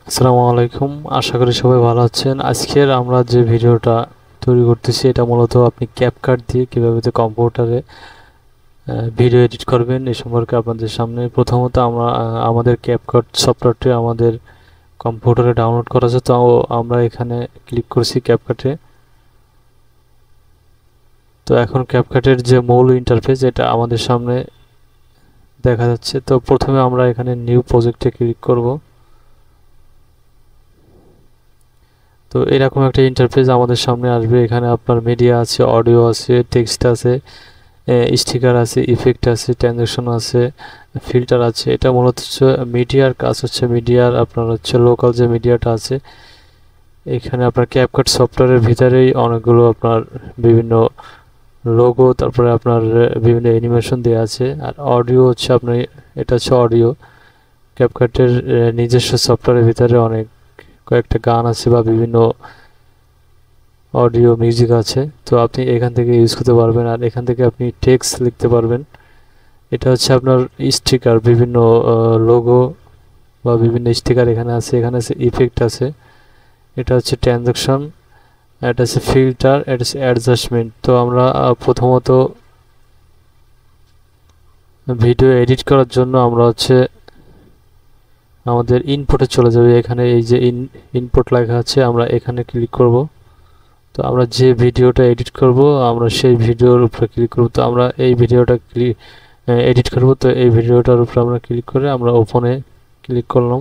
আসসালামু আলাইকুম। আশা করি সবাই ভালো আছেন। আজকের আমরা যে ভিডিওটা তৈরি করতেছি এটা মূলত আপনি ক্যাপকাট দিয়ে কিভাবে কম্পিউটারে ভিডিও এডিট করবেন এই সম্পর্কে আপনাদের সামনে প্রথমত আমরা আমাদের ক্যাপকাট সফটওয়্যারটি আমাদের কম্পিউটারে ডাউনলোড করা আছে, তো আমরা এখানে ক্লিক করছি ক্যাপকাটে। তো এখন ক্যাপকাটের যে মূল ইন্টারফেস এটা আমাদের সামনে দেখা যাচ্ছে। তো প্রথমে আমরা এখানে নিউ প্রজেক্টে ক্লিক করব। তো এরকম একটা ইন্টারফেস আমাদের সামনে আসবে। এখানে আপনার মিডিয়া আছে, অডিও আছে, টেক্সট আছে, স্টিকার আছে, ইফেক্ট আছে, ট্রানজ্যাকশন আছে, ফিল্টার আছে। এটা মূলত হচ্ছে মিডিয়ার কাজ, হচ্ছে মিডিয়ার আপনার হচ্ছে লোকাল যে মিডিয়াটা আছে এখানে আপনার ক্যাপকাট সফটওয়্যারের ভিতরেই অনেকগুলো আপনার বিভিন্ন লোগো, তারপরে আপনার বিভিন্ন অ্যানিমেশন দেওয়া আছে। আর অডিও হচ্ছে আপনার, এটা হচ্ছে অডিও। ক্যাপকাটের নিজস্ব সফটওয়্যারের ভিতরে অনেক কয়েকটা গান আছে বা বিভিন্ন অডিও মিউজিক আছে, তো আপনি এখান থেকে ইউজ করতে পারবেন। আর এখান থেকে আপনি টেক্সট লিখতে পারবেন। এটা হচ্ছে আপনার স্টিকার, বিভিন্ন লোগো বা বিভিন্ন স্টিকার এখানে আছে। এখানে আছে ইফেক্ট আছে, এটা হচ্ছে ট্রানজ্যাকশন, এটা হচ্ছে ফিল্টার, এটা হচ্ছে অ্যাডজাস্টমেন্ট। তো আমরা প্রথমত ভিডিও এডিট করার জন্য আমরা হচ্ছে আমাদের ইনপুটে চলে যাবে। এখানে এই যে ইনপুট লেখা আছে, আমরা এখানে ক্লিক করব। তো আমরা যে ভিডিওটা এডিট করব আমরা সেই ভিডিওর উপরে ক্লিক করব। তো আমরা এই ভিডিওটা এডিট করব, তো এই ভিডিওটার উপরে আমরা ক্লিক করে আমরা ওপেনে ক্লিক করলাম।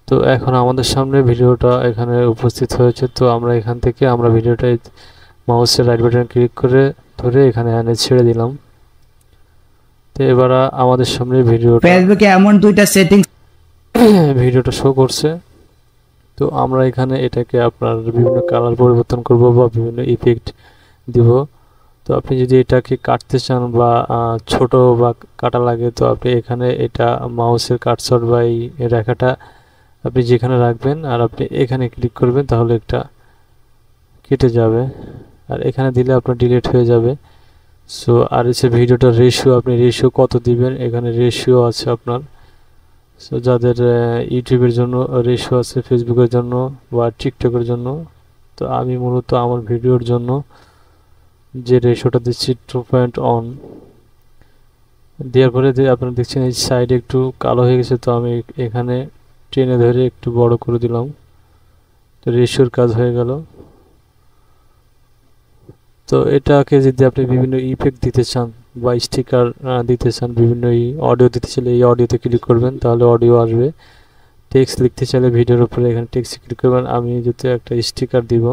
তো এখন আমাদের সামনে ভিডিওটা এখানে উপস্থিত হয়েছে। তো আমরা এখান থেকে আমরা ভিডিওটা মাউসের রাইট বাটন ক্লিক করে ধরে এখানে এনে ছেড়ে দিলাম। তো এবার আমাদের সামনে ফেসবুকে এমন দুইটা সেটিংস ভিডিওটা শো করছে। তো আমরা এখানে এটাকে আপনার বিভিন্ন কালার পরিবর্তন করব বা বিভিন্ন ইফেক্ট দিব। তো আপনি যদি এটাকে কাটতে চান বা ছোট বা কাটা লাগে, তো আপনি এখানে এটা মাউসের কাটছট বা এই রেখাটা আপনি যেখানে রাখবেন আর আপনি এখানে ক্লিক করবেন, তাহলে একটা কেটে যাবে। আর এখানে দিলে আপনার ডিলিট হয়ে যাবে। সো আর হচ্ছে ভিডিওটার রেশিও, আপনি রেশিও কত দিবেন, এখানে রেশিও আছে আপনার। সো যাদের ইউটিউবের জন্য রেশিও আছে, ফেসবুকের জন্য বা টিকটকের জন্য। তো আমি মূলত আমার ভিডিওর জন্য যে রেশিওটা দিচ্ছি 2.1 দেওয়ার পরে আপনারা দেখছেন এই সাইডে একটু কালো হয়ে গেছে। তো আমি এখানে টেনে ধরে একটু বড় করে দিলাম, তো রেশিওর কাজ হয়ে গেল। তো এটাকে যদি আপনি বিভিন্ন ইফেক্ট দিতে চান বা স্টিকার দিতে চান, বিভিন্ন অডিও দিতে চাইলে এই অডিওতে ক্লিক করবেন, তাহলে অডিও আসবে। টেক্সট লিখতে চাইলে ভিডিওর উপরে এখানে টেক্সট ক্লিক করবেন। আমি যদি একটা স্টিকার দিব,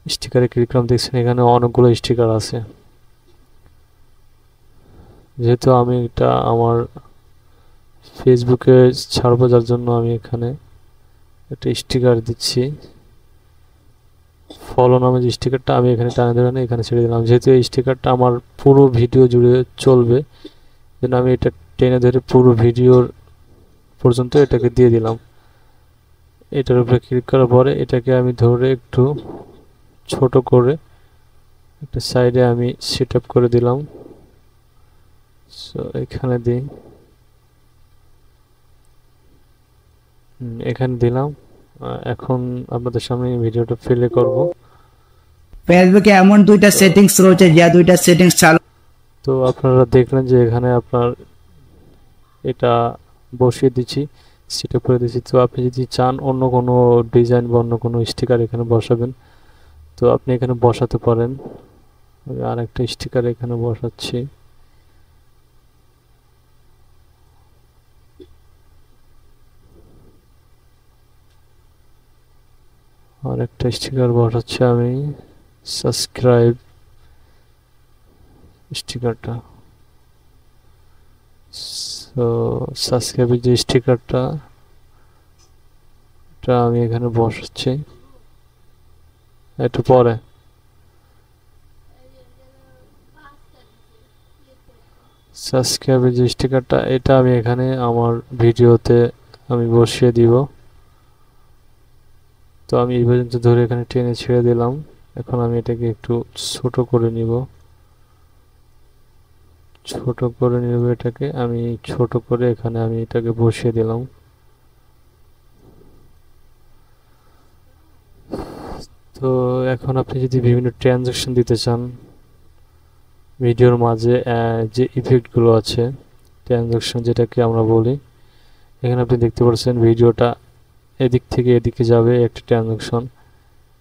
স্টিকারে ক্লিক করলাম, দেখছেন এখানে অনেকগুলো স্টিকার আছে। যেহেতু আমি এটা আমার ফেসবুকে ছাড়বো, যার জন্য আমি এখানে একটা স্টিকার দিচ্ছি। ফলো নামে যে স্টিকারটা আমি এখানে টানে ধরে না এখানে ছেড়ে দিলাম। যেহেতু এই স্টিকারটা আমার পুরো ভিডিও জুড়ে চলবে, যেন আমি এটা টেনে ধরে পুরো ভিডিওর পর্যন্ত এটাকে দিয়ে দিলাম। এটার উপরে ক্লিক করার পরে এটাকে আমি ধরে একটু ছোট করে একটা সাইডে আমি সেট আপ করে দিলাম। সো এখানে দিই, এখানে দিলাম। এখন আপনাদের সামনে ভিডিওটা প্লে করব। ফেসবুকে এমন দুইটা সেটিংস রয়েছে যে দুইটা সেটিংস চালু তো আপনারা দেখলেন যে এখানে আপনার এটা বসিয়ে দিচ্ছি, সেট আপ করে দিচ্ছি। তো আপনি যদি চান অন্য কোনো ডিজাইন বা অন্য কোনো স্টিকার এখানে বসাবেন, তো আপনি এখানে বসাতে পারেন। আর একটা স্টিকার এখানে বসাচ্ছি। আর একটা স্টিকার বসাচ্ছি আমি, সাবস্ক্রাইব স্টিকারটা। সো সাবস্ক্রাইবের যে স্টিকারটা এটা আমি এখানে বসাচ্ছি একটু পরে। সাবস্ক্রাইবের যে স্টিকারটা এটা আমি এখানে আমার ভিডিওতে আমি বসিয়ে দিব। তো আমি এই পর্যন্ত ধরে এখানে টেনে ছেড়ে দিলাম। এখন আমি এটাকে একটু ছোট করে নিব, এটাকে আমি ছোট করে এখানে আমি এটাকে বসিয়ে দিলাম। তো এখন আপনি যদি বিভিন্ন ট্রানজ্যাকশন দিতে চান ভিডিওর মাঝে, যে ইফেক্টগুলো আছে ট্রানজ্যাকশন যেটাকে আমরা বলি, এখানে আপনি দেখতে পাচ্ছেন ভিডিওটা এদিক থেকে এদিকে যাবে একটা ট্রানজ্যাকশন,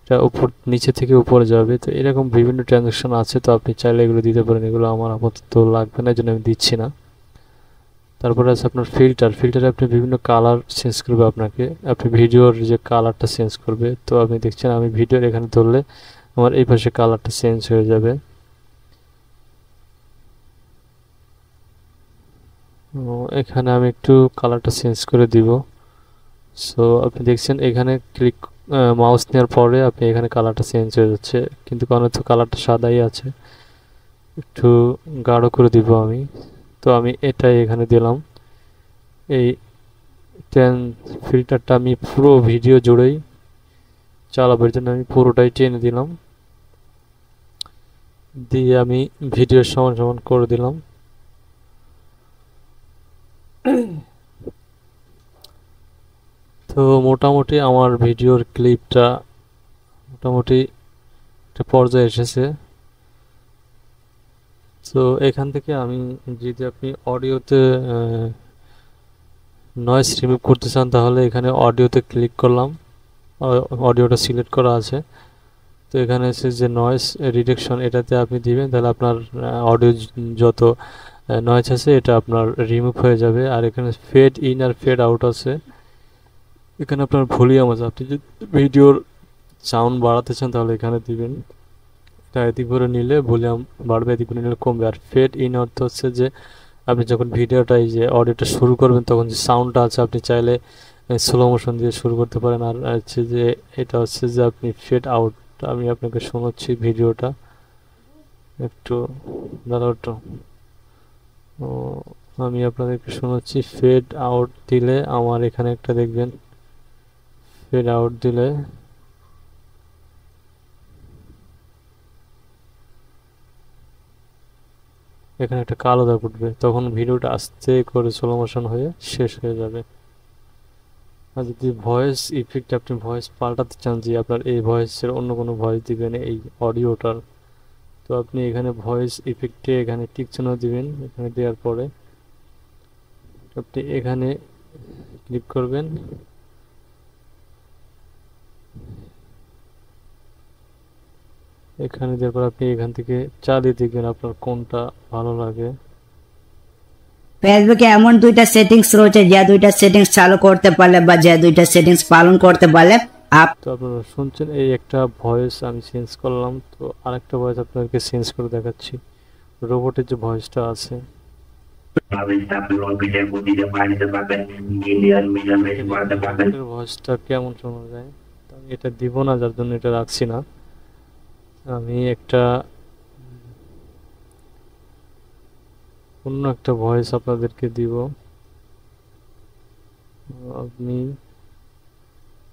এটা উপর নিচে থেকে উপরে যাবে। তো এরকম বিভিন্ন ট্রানজ্যাকশন আছে, তো আপনি চাইলে এগুলো দিতে পারেন। এগুলো আমার আপাতত লাগবে না, এই জন্য আমি দিচ্ছি না। তারপরে আছে আপনার ফিল্টারে আপনি বিভিন্ন কালার চেঞ্জ করবে আপনাকে, আপনি ভিডিওর যে কালারটা চেঞ্জ করবে। তো আপনি দেখছেন আমি ভিডিওর এখানে ধরলে আমার এই পাশে কালারটা চেঞ্জ হয়ে যাবে। এখানে আমি একটু কালারটা চেঞ্জ করে দিব। সো আপনি দেখছেন এখানে মাউস নেওয়ার পরে আপনি এখানে কালারটা চেঞ্জ হয়ে যাচ্ছে, কিন্তু কারণ তো কালারটা সাদাই আছে, একটু গাঢ় করে দিব আমি। তো আমি এটাই এখানে দিলাম। এই ফিল্টারটা আমি পুরো ভিডিও জুড়েই চালাবার জন্য আমি পুরোটাই টেনে দিলাম, দিয়ে আমি ভিডিও সমান সমান করে দিলাম। তো মোটামুটি আমার ভিডিওর ক্লিপটা মোটামুটি একটা পর্যায়ে এসেছে। তো এখান থেকে আমি যদি আপনি অডিওতে নয়েজ রিমুভ করতে চান, তাহলে এখানে অডিওতে ক্লিক করলাম, অডিওটা সিলেক্ট করা আছে। তো এখানে এসে যে নয়েজ রিডাকশন এটাতে আপনি দিবেন, তাহলে আপনার অডিও যত নয়েজ আছে এটা আপনার রিমুভ হয়ে যাবে। আর এখানে ফেড ইন আর ফেড আউট আছে, এখানে আপনার ভলিউম আছে, আপনি যদি ভিডিওর সাউন্ড বাড়াতে চান তাহলে এখানে দিবেন। এটা এদিক করে নিলে ভলিউম বাড়বে, এদিক করে নিলে কমবে। আর ফেড ইন অর্থ হচ্ছে যে আপনি যখন ভিডিওটা এই যে অডিওটা শুরু করবেন তখন যে সাউন্ডটা আছে আপনি চাইলে স্লো মোশন দিয়ে শুরু করতে পারেন। আর হচ্ছে যে এটা হচ্ছে যে আপনি ফেড আউট, আমি আপনাকে শোনাচ্ছি ভিডিওটা একটু, দাঁড়াও একটু, আমি আপনাদেরকে শোনাচ্ছি। ফেড আউট দিলে আমার এখানে একটা দেখবেন, ফেড আউট দিলে এখানে একটা কালো দাগ উঠবে, তখন ভিডিওটা আস্তে করে স্লো মোশন হয়ে শেষ হয়ে যাবে। আর যদি ভয়েস ইফেক্ট আপনি ভয়েস পাল্টাতে চান, যে আপনার এই ভয়েসের অন্য কোনো ভয়েস দিবেন এই অডিওটার, তো আপনি এখানে ভয়েস ইফেক্টে এখানে টিক চিহ্ন দিবেন। এখানে দেওয়ার পরে আপনি এখানে ক্লিক করবেন, এখানে দেওয়ার পর আপনি এখান থেকে চালিয়ে দেখবেন আপনার কোনটা ভালো লাগে। ফেসবুকে এমন দুইটা সেটিংস রয়েছে যে দুইটা সেটিংস চালু করতে পারলে বা যে দুইটা সেটিংস পালন করতে পারলে তো আপনারা শুনছেন এই একটা ভয়েস আমি চেঞ্জ করলাম, তো আরেকটা ভয়েস আপনাদেরকে চেঞ্জ করে দেখাচ্ছি। রোবটের যে ভয়েসটা আছে ভয়েসটা কেমন শোনা যায়, তো আমি এটা দিব না, যার জন্য এটা রাখছি না। আমি একটা অন্য একটা ভয়েস আপনাদেরকে দিব। আপনি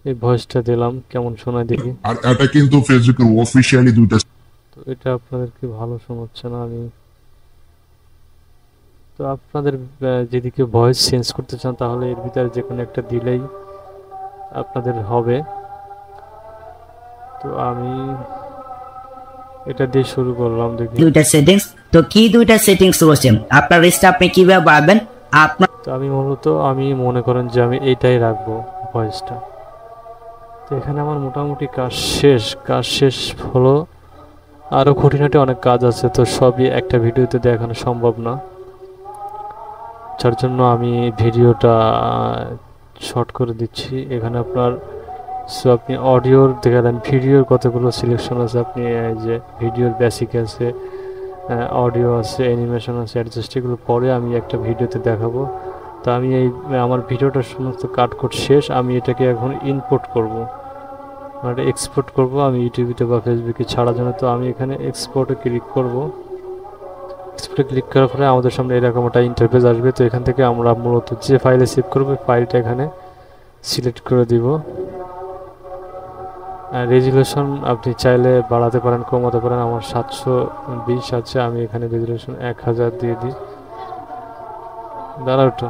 এই ভয়েসটা দিলাম, কেমন শোনায় দেখি। আর এটা কিন্তু ফেসবুকের অফিশিয়ালি দুইটা। তো এটা আপনাদেরকে ভালো শোনাচ্ছে না। আমি তো আপনাদের যেদিকে ভয়েস চেঞ্জ করতে চান তাহলে এর ভিতরে যে কোনো একটা দিলেই আপনাদের হবে। তো আমি এটা দিয়ে শুরু করলাম, দেখি। দুইটা সেটিংস, তো কি দুইটা সেটিংস রয়েছে আপনার রিস্কটা আপনি কিভাবে বাড়বেন আপনার। তো আমি আমি মনে করেন যে আমি এইটাই রাখবো ভয়েসটা। তো এখানে আমার মোটামুটি কাজ শেষ হলো। আরও খুঁটিনাটি অনেক কাজ আছে, তো সবই একটা ভিডিওতে দেখানো সম্ভব না, যার জন্য আমি ভিডিওটা শর্ট করে দিচ্ছি। এখানে আপনার আপনি অডিওর দেখালেন, ভিডিওর কতগুলো সিলেকশন আছে। আপনি এই যে ভিডিওর বেসিক আছে, অডিও আছে, অ্যানিমেশন আছে, অ্যাডজাস্ট, এগুলো পরে আমি একটা ভিডিওতে দেখাবো। তো আমি আমার ভিডিওটা সমস্ত কাট শেষ, আমি এটাকে এখন ইনপুট করব, মানে এক্সপোর্ট করব আমি ইউটিউবে বা ফেসবুকে ছাড়ার জন্য। তো আমি এখানে এক্সপোর্টে ক্লিক করব। এক্সপোর্টে ক্লিক করার পরে আমাদের সামনে এরকম একটা ইন্টারফেস আসবে। তো এখান থেকে আমরা মূলত যে ফাইলে সেভ করব ফাইলটা এখানে সিলেক্ট করে দিব। রেজুলেশন আপনি চাইলে বাড়াতে পারেন, কমাতে পারেন। আমার 720 আছে, আমি এখানে রেজুলেশন 1000 দিয়ে দিই। দাঁড়াও তো,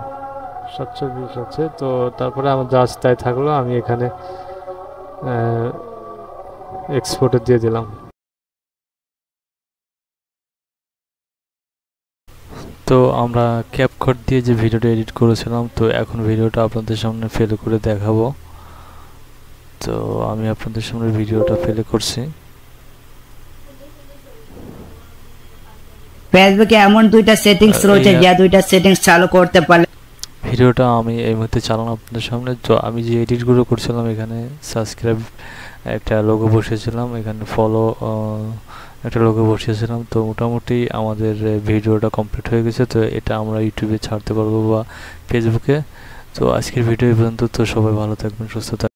720 আছে। তো তারপরে আমার যা তাই থাকলো, আমি এখানে এক্সপোর্টে দিয়ে দিলাম। তো আমরা ক্যাপকাট দিয়ে যে ভিডিওটা এডিট করেছিলাম, তো এখন ভিডিওটা আপনাদের সামনে প্লে করে দেখাবো। তো আমি আপনাদের সামনে ভিডিওটা প্লে করছি। ফেসবুকে এমন দুইটা সেটিংস রয়েছে যে দুইটা সেটিংস চালু করতে পারলে ভিডিওটা আমি এই মুহূর্তে চালানো আপনাদের সামনে। তো আমি যে এডিটগুলো করছিলাম, এখানে সাবস্ক্রাইব একটা লোগো বসিয়েছিলাম, এখানে ফলো একটা লোগো বসিয়েছিলাম। তো মোটামুটি আমাদের ভিডিওটা কমপ্লিট হয়ে গেছে। তো এটা আমরা ইউটিউবে ছাড়তে পারবো বা ফেসবুকে। তো আজকের ভিডিও এই পর্যন্ত। তো সবাই ভালো থাকবেন, সুস্থ থাকবেন।